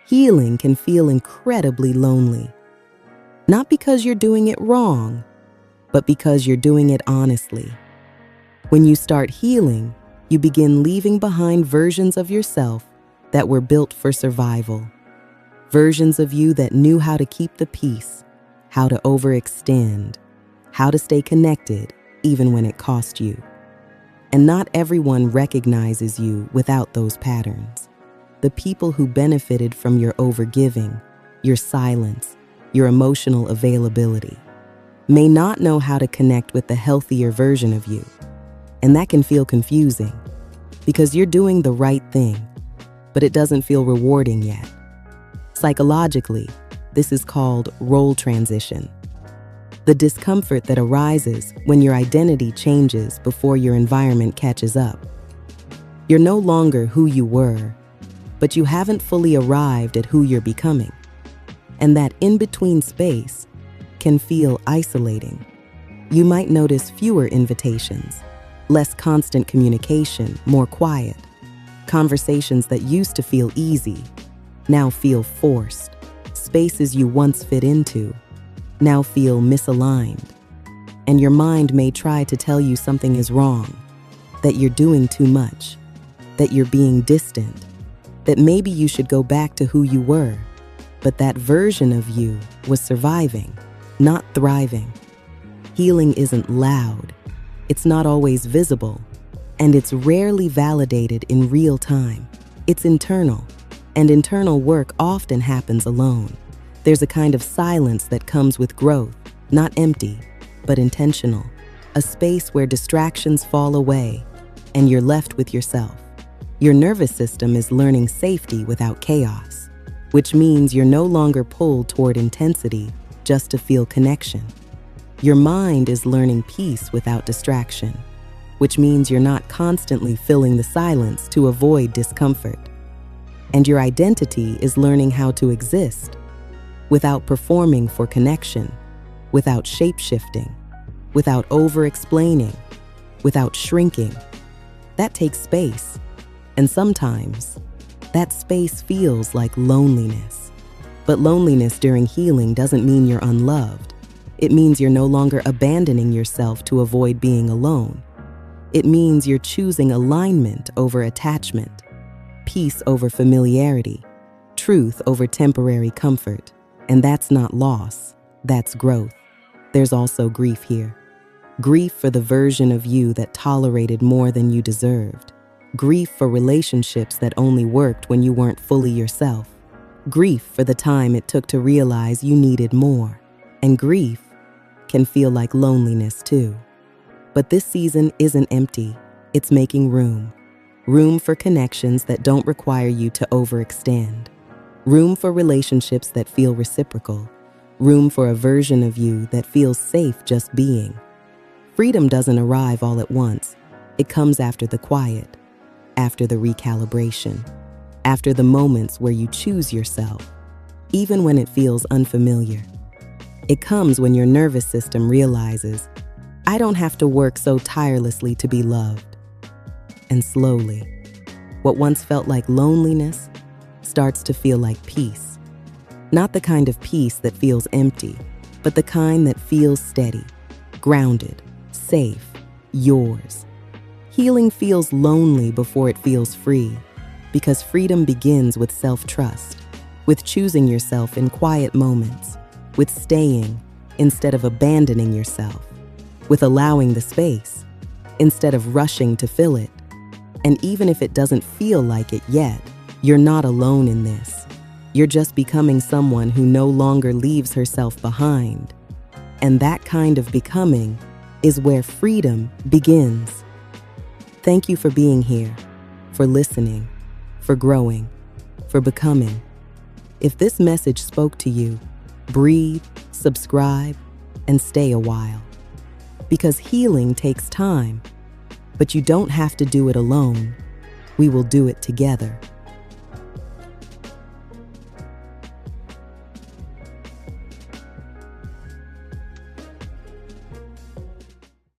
Healing can feel incredibly lonely, not because you're doing it wrong, but because you're doing it honestly. When you start healing, you begin leaving behind versions of yourself that were built for survival. Versions of you that knew how to keep the peace, how to overextend, how to stay connected even when it cost you. And not everyone recognizes you without those patterns. The people who benefited from your overgiving, your silence, your emotional availability, may not know how to connect with the healthier version of you. And that can feel confusing because you're doing the right thing, but it doesn't feel rewarding yet. Psychologically, this is called role transition. The discomfort that arises when your identity changes before your environment catches up. You're no longer who you were, but you haven't fully arrived at who you're becoming. And that in-between space can feel isolating. You might notice fewer invitations, less constant communication, more quiet. Conversations that used to feel easy now feel forced. Spaces you once fit into now feel misaligned. And your mind may try to tell you something is wrong, that you're doing too much, that you're being distant, that maybe you should go back to who you were. But that version of you was surviving, not thriving. Healing isn't loud, it's not always visible, and it's rarely validated in real time. It's internal, and internal work often happens alone. There's a kind of silence that comes with growth, not empty, but intentional. A space where distractions fall away, and you're left with yourself. Your nervous system is learning safety without chaos, which means you're no longer pulled toward intensity just to feel connection. Your mind is learning peace without distraction, which means you're not constantly filling the silence to avoid discomfort. And your identity is learning how to exist without performing for connection, without shape-shifting, without over-explaining, without shrinking. That takes space. And sometimes, that space feels like loneliness. But loneliness during healing doesn't mean you're unloved. It means you're no longer abandoning yourself to avoid being alone. It means you're choosing alignment over attachment, peace over familiarity, truth over temporary comfort. And that's not loss, that's growth. There's also grief here. Grief for the version of you that tolerated more than you deserved. Grief for relationships that only worked when you weren't fully yourself. Grief for the time it took to realize you needed more. And grief can feel like loneliness too. But this season isn't empty, it's making room. Room for connections that don't require you to overextend. Room for relationships that feel reciprocal. Room for a version of you that feels safe just being. Freedom doesn't arrive all at once. It comes after the quiet, after the recalibration, after the moments where you choose yourself, even when it feels unfamiliar. It comes when your nervous system realizes, I don't have to work so tirelessly to be loved. And slowly, what once felt like loneliness starts to feel like peace. Not the kind of peace that feels empty, but the kind that feels steady, grounded, safe, yours. Healing feels lonely before it feels free, because freedom begins with self-trust, with choosing yourself in quiet moments, with staying instead of abandoning yourself, with allowing the space instead of rushing to fill it. And even if it doesn't feel like it yet, you're not alone in this. You're just becoming someone who no longer leaves herself behind. And that kind of becoming is where freedom begins. Thank you for being here, for listening, for growing, for becoming. If this message spoke to you, breathe, subscribe, and stay a while. Because healing takes time, but you don't have to do it alone. We will do it together.